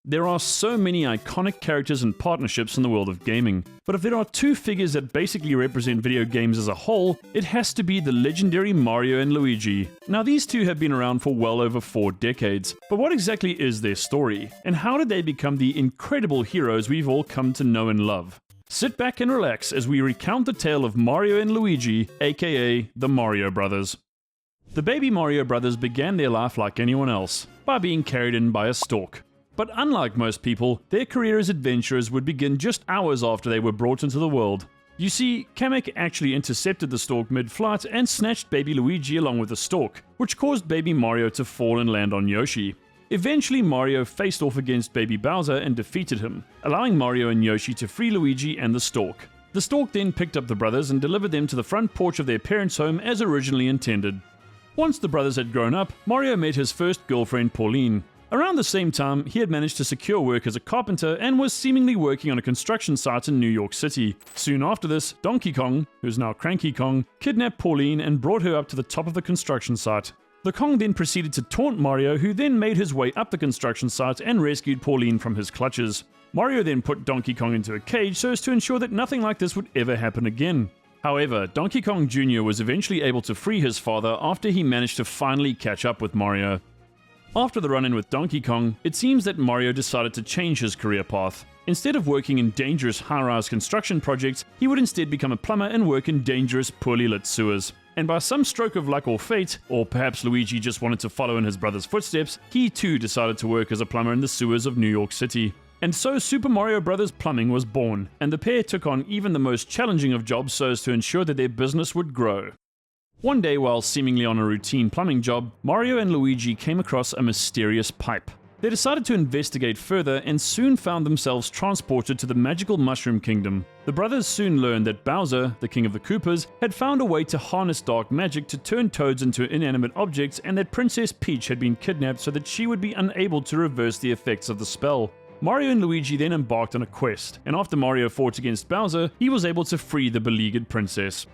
There are so many iconic characters and partnerships in the world of gaming, but if there are two figures that basically represent video games as a whole, it has to be the legendary Mario and Luigi. Now these two have been around for well over 4 decades, but what exactly is their story? And how did they become the incredible heroes we've all come to know and love? Sit back and relax as we recount the tale of Mario and Luigi, aka the Mario Brothers. The baby Mario brothers began their life like anyone else, by being carried in by a stork. But unlike most people, their career as adventurers would begin just hours after they were brought into the world. You see, Kamek actually intercepted the stork mid-flight and snatched baby Luigi along with the stork, which caused baby Mario to fall and land on Yoshi. Eventually Mario faced off against baby Bowser and defeated him, allowing Mario and Yoshi to free Luigi and the stork. The stork then picked up the brothers and delivered them to the front porch of their parents' home as originally intended. Once the brothers had grown up, Mario met his first girlfriend Pauline. Around the same time, he had managed to secure work as a carpenter and was seemingly working on a construction site in New York City. Soon after this, Donkey Kong, who's now Cranky Kong, kidnapped Pauline and brought her up to the top of the construction site. The Kong then proceeded to taunt Mario, who then made his way up the construction site and rescued Pauline from his clutches. Mario then put Donkey Kong into a cage so as to ensure that nothing like this would ever happen again. However, Donkey Kong Jr. was eventually able to free his father after he managed to finally catch up with Mario. After the run-in with Donkey Kong, it seems that Mario decided to change his career path. Instead of working in dangerous high-rise construction projects, he would instead become a plumber and work in dangerous, poorly lit sewers. And by some stroke of luck or fate, or perhaps Luigi just wanted to follow in his brother's footsteps, he too decided to work as a plumber in the sewers of New York City. And so Super Mario Bros. Plumbing was born, and the pair took on even the most challenging of jobs so as to ensure that their business would grow. One day, while seemingly on a routine plumbing job, Mario and Luigi came across a mysterious pipe. They decided to investigate further and soon found themselves transported to the magical Mushroom Kingdom. The brothers soon learned that Bowser, the king of the Koopas, had found a way to harness dark magic to turn toads into inanimate objects, and that Princess Peach had been kidnapped so that she would be unable to reverse the effects of the spell. Mario and Luigi then embarked on a quest, and after Mario fought against Bowser, he was able to free the beleaguered princess.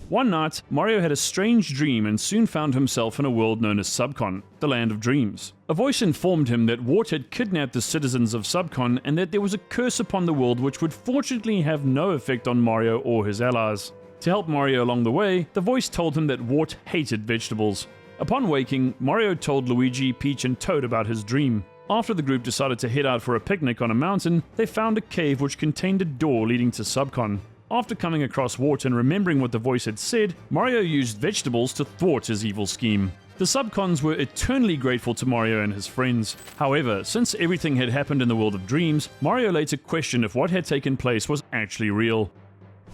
One night, Mario had a strange dream and soon found himself in a world known as Subcon, the land of dreams. A voice informed him that Wart had kidnapped the citizens of Subcon and that there was a curse upon the world which would fortunately have no effect on Mario or his allies. To help Mario along the way, the voice told him that Wart hated vegetables. Upon waking, Mario told Luigi, Peach and Toad about his dream. After the group decided to head out for a picnic on a mountain, they found a cave which contained a door leading to Subcon. After coming across Wart and remembering what the voice had said, Mario used vegetables to thwart his evil scheme. The Subcons were eternally grateful to Mario and his friends. However, since everything had happened in the world of dreams, Mario later questioned if what had taken place was actually real.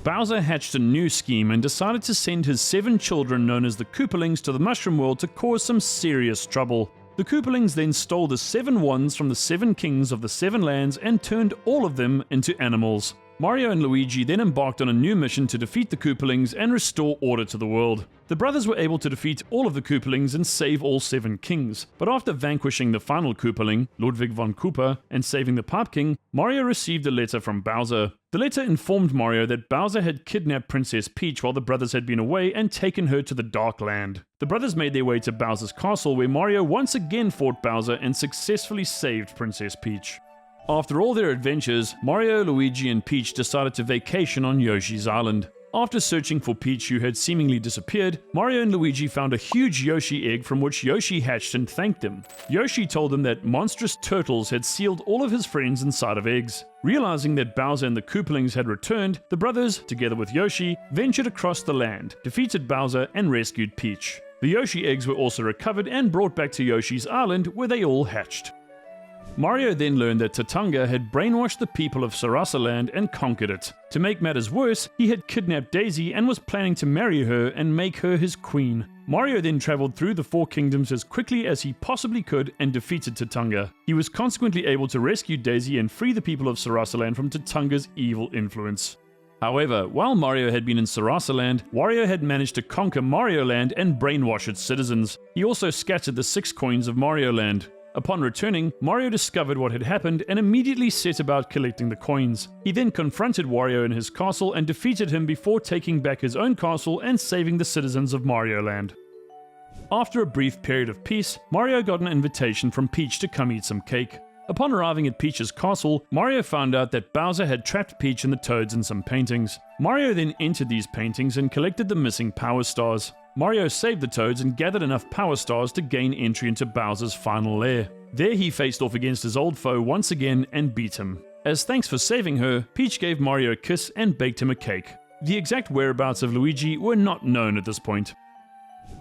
Bowser hatched a new scheme and decided to send his 7 children known as the Koopalings to the Mushroom World to cause some serious trouble. The Koopalings then stole the 7 wands from the 7 kings of the 7 lands and turned all of them into animals. Mario and Luigi then embarked on a new mission to defeat the Koopalings and restore order to the world. The brothers were able to defeat all of the Koopalings and save all 7 kings, but after vanquishing the final Koopaling, Ludwig von Koopa, and saving the Pipe King, Mario received a letter from Bowser. The letter informed Mario that Bowser had kidnapped Princess Peach while the brothers had been away and taken her to the Dark Land. The brothers made their way to Bowser's castle where Mario once again fought Bowser and successfully saved Princess Peach. After all their adventures, Mario, Luigi and Peach decided to vacation on Yoshi's Island. After searching for Peach, who had seemingly disappeared, Mario and Luigi found a huge Yoshi egg from which Yoshi hatched and thanked them. Yoshi told them that monstrous turtles had sealed all of his friends inside of eggs. Realizing that Bowser and the Koopalings had returned, the brothers, together with Yoshi, ventured across the land, defeated Bowser and rescued Peach. The Yoshi eggs were also recovered and brought back to Yoshi's Island where they all hatched. Mario then learned that Tatanga had brainwashed the people of Sarasaland and conquered it. To make matters worse, he had kidnapped Daisy and was planning to marry her and make her his queen. Mario then traveled through the 4 kingdoms as quickly as he possibly could and defeated Tatanga. He was consequently able to rescue Daisy and free the people of Sarasaland from Tatanga's evil influence. However, while Mario had been in Sarasaland, Wario had managed to conquer Mario Land and brainwash its citizens. He also scattered the 6 coins of Mario Land. Upon returning, Mario discovered what had happened and immediately set about collecting the coins. He then confronted Wario in his castle and defeated him before taking back his own castle and saving the citizens of Mario Land. After a brief period of peace, Mario got an invitation from Peach to come eat some cake. Upon arriving at Peach's castle, Mario found out that Bowser had trapped Peach and the Toads in some paintings. Mario then entered these paintings and collected the missing Power Stars. Mario saved the Toads and gathered enough Power Stars to gain entry into Bowser's final lair. There he faced off against his old foe once again and beat him. As thanks for saving her, Peach gave Mario a kiss and baked him a cake. The exact whereabouts of Luigi were not known at this point.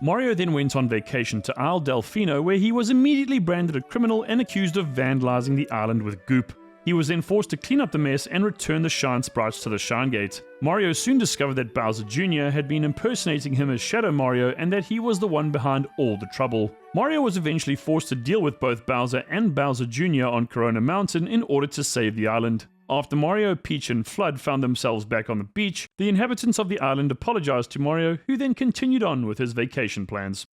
Mario then went on vacation to Isle Delfino, where he was immediately branded a criminal and accused of vandalizing the island with goop. He was then forced to clean up the mess and return the Shine Sprites to the Shine Gate. Mario soon discovered that Bowser Jr. had been impersonating him as Shadow Mario and that he was the one behind all the trouble. Mario was eventually forced to deal with both Bowser and Bowser Jr. on Corona Mountain in order to save the island. After Mario, Peach, and Flood found themselves back on the beach, the inhabitants of the island apologized to Mario, who then continued on with his vacation plans.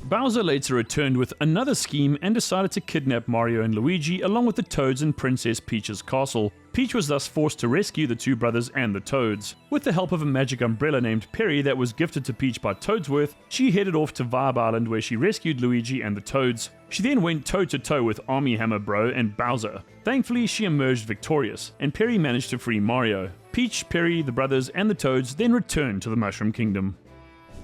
Bowser later returned with another scheme and decided to kidnap Mario and Luigi along with the Toads in Princess Peach's castle. Peach was thus forced to rescue the two brothers and the Toads. With the help of a magic umbrella named Perry that was gifted to Peach by Toadsworth, she headed off to Vibe Island where she rescued Luigi and the Toads. She then went toe-to-toe with Army Hammer Bro and Bowser. Thankfully, she emerged victorious, and Perry managed to free Mario. Peach, Perry, the brothers, and the Toads then returned to the Mushroom Kingdom.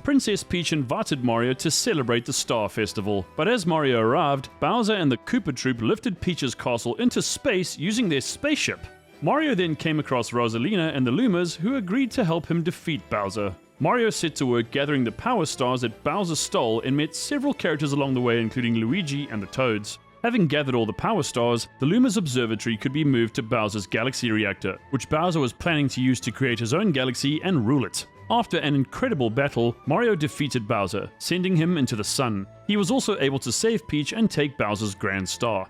Princess Peach invited Mario to celebrate the Star Festival, but as Mario arrived, Bowser and the Koopa Troop lifted Peach's castle into space using their spaceship. Mario then came across Rosalina and the Lumas, who agreed to help him defeat Bowser. Mario set to work gathering the Power Stars that Bowser stole and met several characters along the way, including Luigi and the Toads. Having gathered all the Power Stars, the Lumas Observatory could be moved to Bowser's Galaxy Reactor, which Bowser was planning to use to create his own galaxy and rule it. After an incredible battle, Mario defeated Bowser, sending him into the sun. He was also able to save Peach and take Bowser's Grand Star.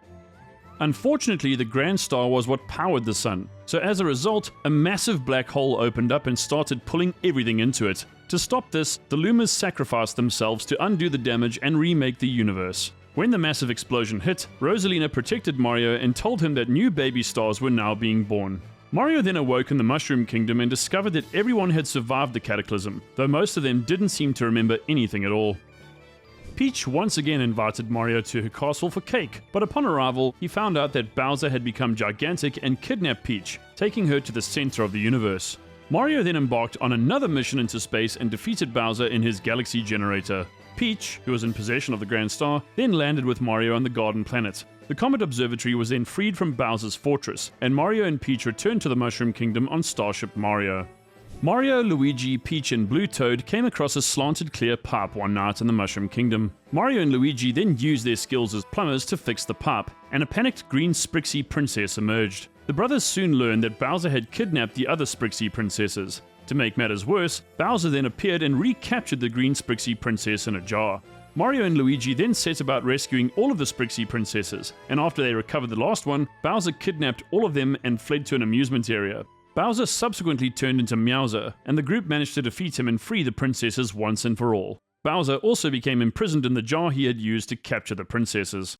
Unfortunately, the Grand Star was what powered the sun, so as a result, a massive black hole opened up and started pulling everything into it. To stop this, the Lumas sacrificed themselves to undo the damage and remake the universe. When the massive explosion hit, Rosalina protected Mario and told him that new baby stars were now being born. Mario then awoke in the Mushroom Kingdom and discovered that everyone had survived the cataclysm, though most of them didn't seem to remember anything at all. Peach once again invited Mario to her castle for cake, but upon arrival, he found out that Bowser had become gigantic and kidnapped Peach, taking her to the center of the universe. Mario then embarked on another mission into space and defeated Bowser in his galaxy generator. Peach, who was in possession of the Grand Star, then landed with Mario on the Garden Planet. The Comet Observatory was then freed from Bowser's fortress, and Mario and Peach returned to the Mushroom Kingdom on Starship Mario. Mario, Luigi, Peach, and Blue Toad came across a slanted clear pipe one night in the Mushroom Kingdom. Mario and Luigi then used their skills as plumbers to fix the pipe, and a panicked green Sprixie princess emerged. The brothers soon learned that Bowser had kidnapped the other Sprixie princesses. To make matters worse, Bowser then appeared and recaptured the green Sprixie princess in a jar. Mario and Luigi then set about rescuing all of the Sprixie princesses, and after they recovered the last one, Bowser kidnapped all of them and fled to an amusement area. Bowser subsequently turned into Meowser, and the group managed to defeat him and free the princesses once and for all. Bowser also became imprisoned in the jar he had used to capture the princesses.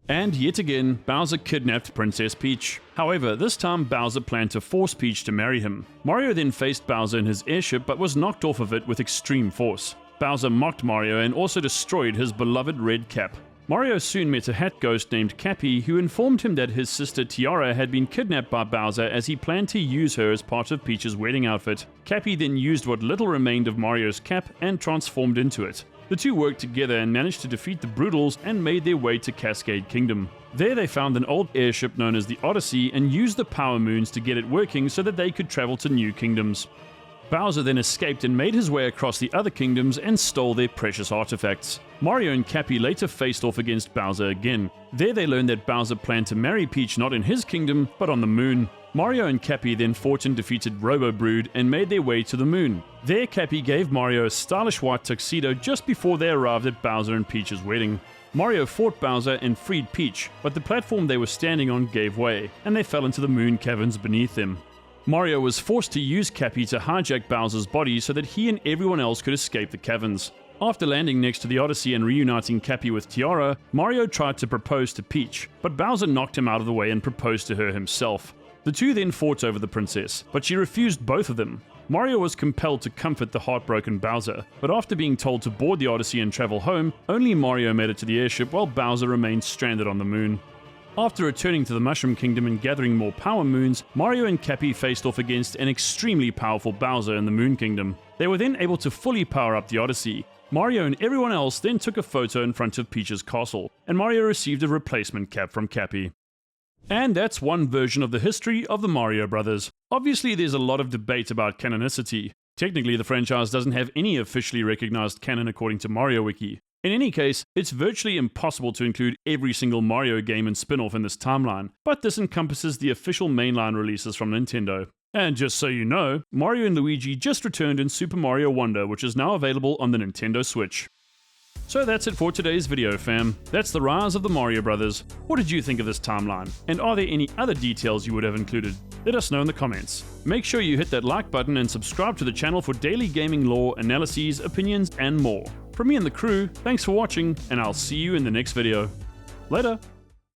And yet again, Bowser kidnapped Princess Peach. However, this time Bowser planned to force Peach to marry him. Mario then faced Bowser in his airship but was knocked off of it with extreme force. Bowser mocked Mario and also destroyed his beloved red cap. Mario soon met a hat ghost named Cappy, who informed him that his sister Tiara had been kidnapped by Bowser as he planned to use her as part of Peach's wedding outfit. Cappy then used what little remained of Mario's cap and transformed into it. The two worked together and managed to defeat the Broodals and made their way to Cascade Kingdom. There they found an old airship known as the Odyssey and used the power moons to get it working so that they could travel to new kingdoms. Bowser then escaped and made his way across the other kingdoms and stole their precious artifacts. Mario and Cappy later faced off against Bowser again. There they learned that Bowser planned to marry Peach not in his kingdom, but on the moon. Mario and Cappy then fought and defeated Robo Brood and made their way to the moon. There Cappy gave Mario a stylish white tuxedo just before they arrived at Bowser and Peach's wedding. Mario fought Bowser and freed Peach, but the platform they were standing on gave way, and they fell into the moon caverns beneath them. Mario was forced to use Cappy to hijack Bowser's body so that he and everyone else could escape the caverns. After landing next to the Odyssey and reuniting Cappy with Tiara, Mario tried to propose to Peach, but Bowser knocked him out of the way and proposed to her himself. The two then fought over the princess, but she refused both of them. Mario was compelled to comfort the heartbroken Bowser, but after being told to board the Odyssey and travel home, only Mario made it to the airship while Bowser remained stranded on the moon. After returning to the Mushroom Kingdom and gathering more power moons, Mario and Cappy faced off against an extremely powerful Bowser in the Moon Kingdom. They were then able to fully power up the Odyssey. Mario and everyone else then took a photo in front of Peach's castle, and Mario received a replacement cap from Cappy. And that's one version of the history of the Mario Brothers. Obviously, there's a lot of debate about canonicity. Technically, the franchise doesn't have any officially recognized canon according to Mario Wiki. In any case, it's virtually impossible to include every single Mario game and spin-off in this timeline, but this encompasses the official mainline releases from Nintendo. And just so you know, Mario and Luigi just returned in Super Mario Wonder, which is now available on the Nintendo Switch. So that's it for today's video, fam. That's the rise of the Mario Brothers. What did you think of this timeline? And are there any other details you would have included? Let us know in the comments. Make sure you hit that like button and subscribe to the channel for daily gaming lore, analyses, opinions, and more. From me and the crew, thanks for watching, and I'll see you in the next video. Later!